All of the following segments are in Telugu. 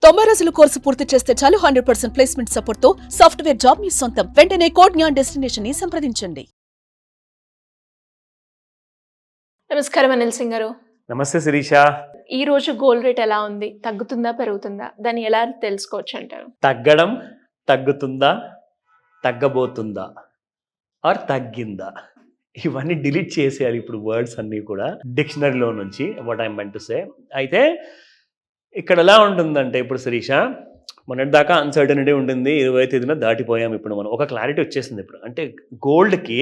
90 రోజుల కోర్సు పూర్తి చేస్తే చాలు 100% ప్లేస్మెంట్ సపోర్ట్ తో సాఫ్ట్వేర్ జాబ్ మీ సొంతం. వెంటనే కోడ్ జ్ఞాన్ డెస్టినేషన్ ని సంప్రదించండి. నమస్కారం అనిల్ సింగ్ గారు. నమస్తే శిరీష. ఈ రోజు గోల్డ్ రేట్ ఎలా ఉంది? తగ్గుతుందా పెరుగుతుందా? దాన్ని ఎలా తెలుసుకోవచ్చు అంటారు? తగ్గడం, తగ్గుతుందా, తగ్గబోతుందా ఆర్ తగ్గిందా, ఇవన్నీ డిలీట్ చేసేయాలి ఇప్పుడు వర్డ్స్ అన్నీ కూడా డిక్షనరీలో నుంచి. What I meant to say. అయితే ఇక్కడ ఎలా ఉంటుందంటే ఇప్పుడు శిరీష, మొన్నటి దాకా అన్సర్టనిటీ ఉంటుంది, 20వ తేదీన దాటిపోయాం. ఇప్పుడు మనం ఒక క్లారిటీ వచ్చేసింది. ఇప్పుడు అంటే గోల్డ్కి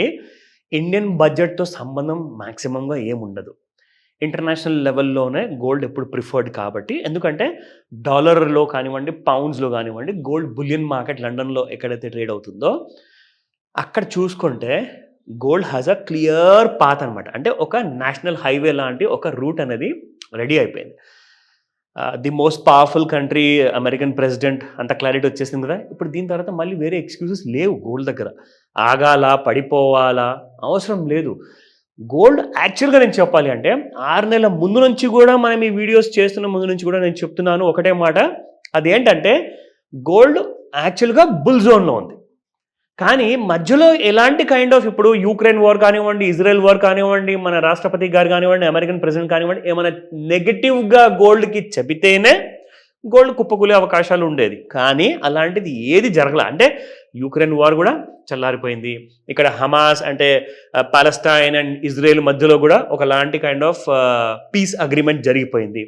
ఇండియన్ బడ్జెట్తో సంబంధం మ్యాక్సిమంగా ఏముండదు. ఇంటర్నేషనల్ లెవెల్లోనే గోల్డ్ ఎప్పుడు ప్రిఫర్డ్ కాబట్టి, ఎందుకంటే డాలర్లో కానివ్వండి, పౌండ్స్లో కానివ్వండి, గోల్డ్ బులియన్ మార్కెట్ లండన్లో ఎక్కడైతే ట్రేడ్ అవుతుందో అక్కడ చూసుకుంటే gold has a clear path అనమాట. అంటే ఒక నేషనల్ హైవే లాంటి ఒక రూట్ అనేది రెడీ అయిపోయింది. The most powerful country, American president, అంత క్లారిటీ వచ్చేసింది కదా. ఇప్పుడు దీని తర్వాత మళ్ళీ వేరే ఎక్స్క్యూజెస్ లేవు గోల్డ్ దగ్గర. ఆగాలా, పడిపోవాలా అవసరం లేదు. గోల్డ్ యాక్చువల్గా నేను చెప్పాలి అంటే 6 నెలల ముందు నుంచి కూడా మనం ఈ వీడియోస్ చేస్తున్న ముందు నుంచి కూడా నేను చెప్తున్నాను ఒకటే మాట. అదేంటంటే గోల్డ్ యాక్చువల్గా బుల్ జోన్లో ఉంది. కానీ మధ్యలో ఎలాంటి కైండ్ ఆఫ్, ఇప్పుడు యుక్రెయిన్ వార్ కానివ్వండి, ఇజ్రాయెల్ వార్ కానివ్వండి, మన రాష్ట్రపతి గారు కానివ్వండి, అమెరికన్ ప్రెసిడెంట్ కానివ్వండి, ఏమైనా నెగటివ్గా గోల్డ్కి చెబితేనే గోల్డ్ కుప్పకూలే అవకాశాలు ఉండేది. కానీ అలాంటిది ఏది జరగల. అంటే యుక్రెయిన్ వార్ కూడా చల్లారిపోయింది. ఇక్కడ హమాస్ అంటే పాలెస్తైన్ అండ్ ఇజ్రాయెల్ మధ్యలో కూడా ఒకలాంటి కైండ్ ఆఫ్ పీస్ అగ్రిమెంట్ జరిగిపోయింది.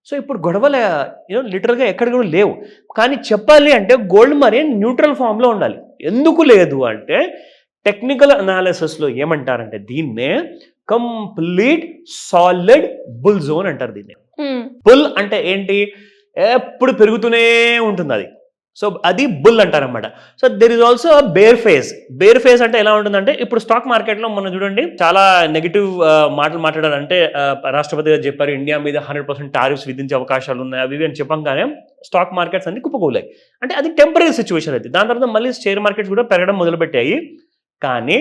సో ఇప్పుడు గొడవలు లిటరల్గా ఎక్కడ కూడా లేవు. కానీ చెప్పాలి అంటే గోల్డ్ మరి న్యూట్రల్ ఫామ్లో ఉండాలి. ఎందుకు లేదు అంటే టెక్నికల్ అనాలిసిస్లో ఏమంటారంటే దీన్నే కంప్లీట్ సాలిడ్ బుల్ జోన్ అంటారు. దీన్ని బుల్ అంటే ఏంటి? ఎప్పుడు పెరుగుతూనే ఉంటుంది అది. సో అది బుల్ అంటారనమాట. So there is also bear phase. Bear phase అంటే ఎలా ఉంటుందంటే, ఇప్పుడు స్టాక్ మార్కెట్లో మనం చూడండి చాలా నెగిటివ్ మాటలు మాట్లాడారంటే, రాష్ట్రపతి గారు చెప్పారు ఇండియా మీద 100% టారిఫ్స్ విధించే అవకాశాలు ఉన్నాయి అవి అని చెప్పంగానే స్టాక్ మార్కెట్స్ అన్ని కుప్పకూలాయి. అంటే అది టెంపరీ సిచ్యువేషన్ అయితే. దాని తర్వాత మళ్ళీ షేర్ మార్కెట్స్ కూడా పెరగడం మొదలుపెట్టాయి. కానీ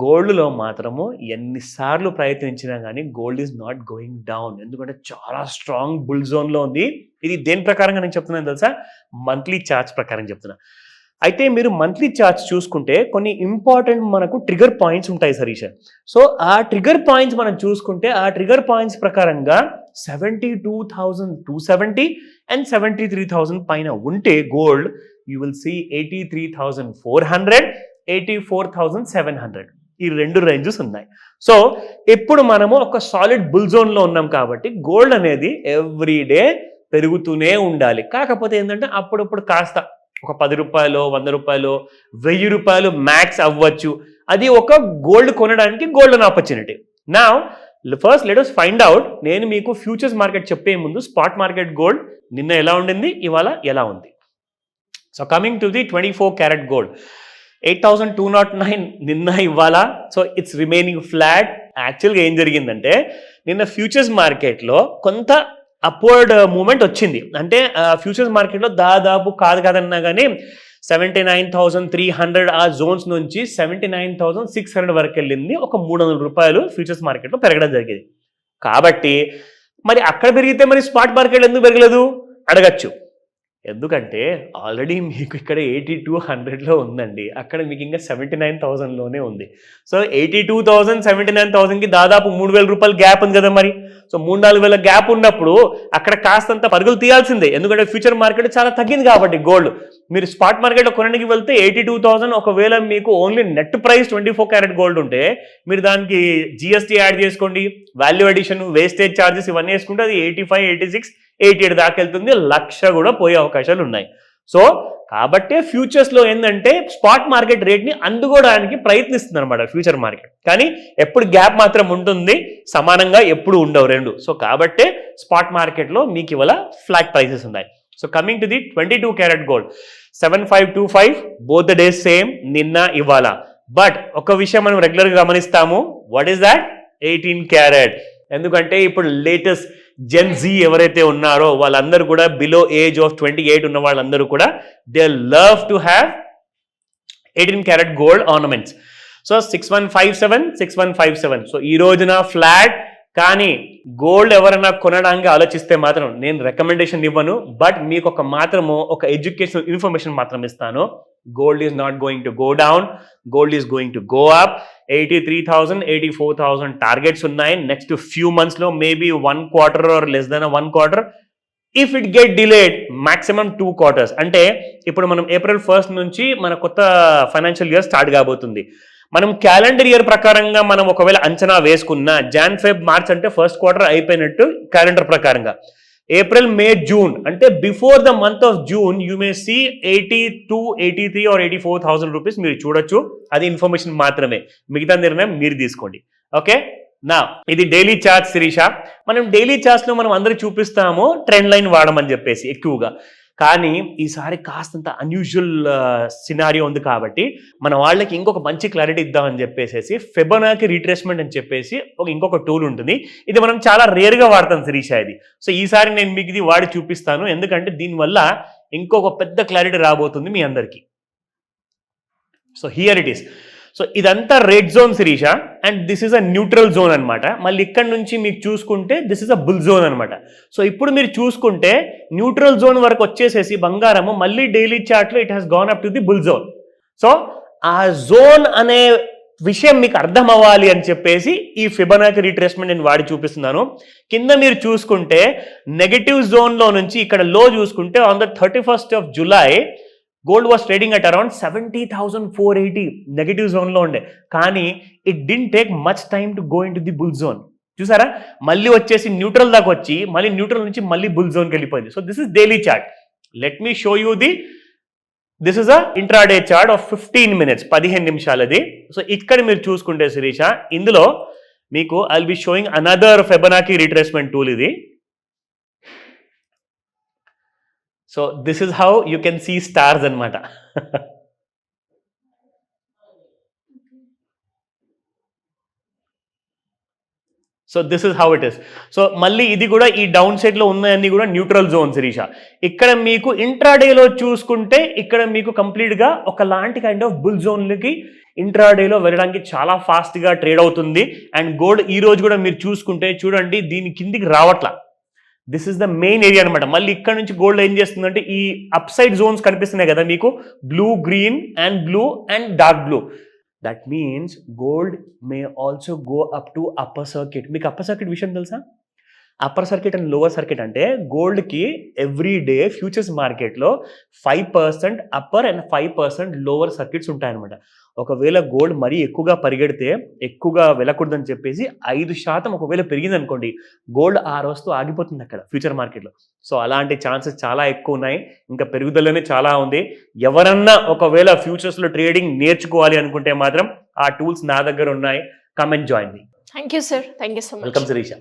గోల్డ్లో మాత్రము ఎన్నిసార్లు ప్రయత్నించినా కానీ gold is not going down. ఎందుకంటే చాలా స్ట్రాంగ్ బుల్ జోన్లో ఉంది. ఇది దేని ప్రకారంగా నేను చెప్తున్నాను తెలుసా? మంత్లీ చార్ట్స్ ప్రకారం చెప్తున్నా. అయితే మీరు మంత్లీ చార్ట్స్ చూసుకుంటే కొన్ని ఇంపార్టెంట్ మనకు ట్రిగర్ పాయింట్స్ ఉంటాయి సరీష. సో ఆ ట్రిగర్ పాయింట్స్ మనం చూసుకుంటే ఆ ట్రిగర్ పాయింట్స్ ప్రకారంగా 72,270 అండ్ 73,000 పైన ఉంటే గోల్డ్ యూ విల్ సీ 83,400, 84,700 ఈ రెండు రేంజెస్ ఉన్నాయి. సో ఇప్పుడు మనము ఒక సాలిడ్ బుల్ జోన్లో ఉన్నాం కాబట్టి గోల్డ్ అనేది ఎవ్రీ డే పెరుగుతూనే ఉండాలి. కాకపోతే ఏంటంటే అప్పుడప్పుడు కాస్త ఒక 10 రూపాయలు, 100 రూపాయలు, 1000 రూపాయలు మ్యాక్స్ అవ్వచ్చు. అది ఒక గోల్డ్ కొనడానికి గోల్డెన్ ఆపర్చునిటీ. నా first let us find out. నేను మీకు ఫ్యూచర్స్ మార్కెట్ చెప్పే ముందు స్పాట్ మార్కెట్ గోల్డ్ నిన్న ఎలా ఉండింది, ఇవాళ ఎలా ఉంది. So coming to the 24 carat gold 8,209 నిన్న ఇవాళ. So it's remaining flat. యాక్చువల్గా ఏం జరిగిందంటే నిన్న ఫ్యూచర్స్ మార్కెట్లో కొంత అప్వర్డ్ మూమెంట్ వచ్చింది. అంటే ఫ్యూచర్స్ మార్కెట్లో దాదాపు కాదన్నా కానీ 79,300 ఆ జోన్స్ నుంచి 79,600 వరకు వెళ్ళింది. ఒక 300 రూపాయలు ఫ్యూచర్స్ మార్కెట్లో పెరగడం జరిగింది. కాబట్టి మరి అక్కడ పెరిగితే మరి స్పాట్ మార్కెట్ ఎందుకు పెరగలేదు అడగచ్చు. ఎందుకంటే ఆల్రెడీ మీకు ఇక్కడ 8200లో ఉందండి, అక్కడ మీకు ఇంకా 79,000లోనే ఉంది. సో 82,000 79,000కి దాదాపు 3,000 రూపాయల గ్యాప్ ఉంది కదా మరి. సో 3,000-4,000 గ్యాప్ ఉన్నప్పుడు అక్కడ కాస్తంత పరుగులు తీయాల్సిందే. ఎందుకంటే ఫ్యూచర్ మార్కెట్ చాలా తగ్గింది కాబట్టి గోల్డ్. మీరు స్పాట్ మార్కెట్లో కొనడానికి వెళ్తే 82,000, ఒకవేళ మీకు only net price 24 carat gold ఉంటే మీరు దానికి జిఎస్టీ యాడ్ చేసుకోండి, వాల్యూ అడిషన్, వేస్టేజ్ ఛార్జెస్ ఇవన్నీ వేసుకుంటే అది 85, 86, 88 దాకా వెళ్తుంది. 1,00,000 కూడా పోయే అవకాశాలు ఉన్నాయి. సో కాబట్టి ఫ్యూచర్స్లో ఏంటంటే స్పాట్ మార్కెట్ రేట్ని అందుకోవడానికి ప్రయత్నిస్తుంది అనమాట ఫ్యూచర్ మార్కెట్. కానీ ఎప్పుడు గ్యాప్ మాత్రం ఉంటుంది, సమానంగా ఎప్పుడు ఉండవు రెండు. సో కాబట్టి స్పాట్ మార్కెట్లో మీకు ఇవాళ ఫ్లాట్ ప్రైసెస్ ఉన్నాయి. So coming to the 22 carat gold 7525 both the days same, నిన్న ఇవాళ. బట్ ఒక విషయం మనం రెగ్యులర్గా గమనిస్తాము. What is that? 18 క్యారెట్. ఎందుకంటే ఇప్పుడు లేటెస్ట్ జెన్ జీ ఎవరైతే ఉన్నారో వాళ్ళందరూ కూడా బిలో ఏజ్ ఆఫ్ 28 ఉన్న వాళ్ళందరూ కూడా they love to have 18 carat gold ornaments. So 6157. So ఈ రోజున ఫ్లాట్ కానీ గోల్డ్ ఎవరైనా కొనడానికి ఆలోచిస్తే మాత్రం నేను రికమెండేషన్ ఇవ్వను, బట్ మీకు ఒక ఎడ్యుకేషనల్ ఇన్ఫర్మేషన్ మాత్రం ఇస్తాను. Gold is not going to go down, gold is going to go up. 83,000, 84,000 targets ఉన్నాయి. నెక్స్ట్ ఫ్యూ మంత్స్లో maybe 1 quarter or less than 1 quarter. If it get delayed maximum 2 quarters. అంటే ఇప్పుడు మనం April 1st నుంచి మన కొత్త ఫైనాన్షియల్ ఇయర్ స్టార్ట్ కాబోతుంది. మనం క్యాలెండర్ ఇయర్ ప్రకారంగా మనం ఒకవేళ అంచనా వేసుకున్న Jan, Feb, March అంటే 1st quarter అయిపోయినట్టు క్యాలెండర్ ప్రకారంగా. April, May, June అంటే before the month of June you may see 82, 83 or 84,000 rupees మీరు చూడొచ్చు. అది ఇన్ఫర్మేషన్ మాత్రమే, మిగతా నిర్ణయం మీరు తీసుకోండి. ఓకే, నా ఇది డైలీ చార్ట్స్ శిరీష. మనం డైలీ చార్ట్స్లో మనం అందరూ చూపిస్తాము ట్రెండ్ లైన్ వాడమని చెప్పేసి ఎక్కువగా. కానీ ఈసారి కాస్తంత అన్యూజువల్ సినారియో ఉంది కాబట్టి మన వాళ్ళకి ఇంకొక మంచి క్లారిటీ ఇద్దామని చెప్పేసి ఫిబొనాకీ రీట్రేస్మెంట్ అని చెప్పేసి ఇంకొక టూల్ ఉంటుంది. ఇది మనం చాలా రేర్గా వాడతాం శిరీష ఇది. సో ఈసారి నేను మీకు ఇది వాడి చూపిస్తాను, ఎందుకంటే దీనివల్ల ఇంకొక పెద్ద క్లారిటీ రాబోతుంది మీ అందరికీ. So here it is. So ఇదంతా red zone Sirisha, and this is a neutral zone అనమాట. మళ్ళీ ఇక్కడ నుంచి మీకు చూసుకుంటే this is a bull zone అనమాట. సో ఇప్పుడు మీరు చూసుకుంటే న్యూట్రల్ జోన్ వరకు వచ్చేసేసి బంగారము మళ్ళీ డైలీ చార్ట్లో it has gone up to the bull zone. So ఆ జోన్ అనే విషయం మీకు అర్థం అవ్వాలి అని చెప్పేసి ఈ ఫిబొనాకీ రీట్రేస్మెంట్ నేను వాడి చూపిస్తున్నాను. కింద మీరు చూసుకుంటే నెగటివ్ జోన్లో నుంచి ఇక్కడ లో చూసుకుంటే on the 31st of July gold was trading at around 70,480 negative జోన్లో ఉండే. కానీ it didn't take much time to go in to the bull zone. చూసారా, మళ్ళీ వచ్చేసి న్యూట్రల్ దాకా వచ్చి మళ్ళీ న్యూట్రల్ నుంచి మళ్ళీ బుల్ జోన్కి వెళ్ళిపోయింది. So this is daily chart. Let me show you this is a intraday chart of 15 minutes, 15 నిమిషాలది. సో ఇక్కడ మీరు చూసుకుంటే శిరీష, ఇందులో మీకు I will be showing another Fibonacci retracement tool ఇది. So this is how you can see stars అనమాట. So this is how it is. So మళ్ళీ ఇది కూడా ఈ డౌన్ సైడ్లో ఉన్నాయన్నీ కూడా న్యూట్రల్ జోన్ శిరీష. ఇక్కడ మీకు ఇంట్రాడేలో చూసుకుంటే ఇక్కడ మీకు కంప్లీట్గా ఒకలాంటి కైండ్ ఆఫ్ బుల్ జోన్లకి ఇంట్రాడేలో వెళ్ళడానికి చాలా ఫాస్ట్గా ట్రేడ్ అవుతుంది. అండ్ గోల్డ్ ఈ రోజు కూడా మీరు చూసుకుంటే చూడండి దీని కిందికి రావట్లా. This is the main area అనమాట. మళ్ళీ ఇక్కడ నుంచి గోల్డ్ ఏం చేస్తుందంటే ఈ అప్ సైడ్ జోన్స్ కనిపిస్తున్నాయి కదా మీకు, blue, green and blue and dark blue. That means gold may also go up to upper circuit. మీకు అప్పర్ సర్క్యూట్ విషయం తెలుసా? Upper circuit and lower circuit అంటే గోల్డ్కి ఎవ్రీ డే ఫ్యూచర్స్ మార్కెట్లో 5% అప్పర్ అండ్ 5% లోవర్ సర్క్యూట్స్ ఉంటాయన్నమాట. ఒకవేళ గోల్డ్ మరీ ఎక్కువగా పరిగెడితే ఎక్కువగా వెళ్ళకూడదని చెప్పేసి 5% ఒకవేళ పెరిగింది అనుకోండి, గోల్డ్ ఆ రోజుతో ఆగిపోతుంది అక్కడ ఫ్యూచర్ మార్కెట్లో. సో అలాంటి ఛాన్సెస్ చాలా ఎక్కువ ఉన్నాయి, ఇంకా పెరుగుదలనే చాలా ఉంది. ఎవరన్నా ఒకవేళ ఫ్యూచర్స్లో ట్రేడింగ్ నేర్చుకోవాలి అనుకుంటే మాత్రం ఆ టూల్స్ నా దగ్గర ఉన్నాయి. Come and join me. Thank you sir, thank you so much. Welcome Sirisha.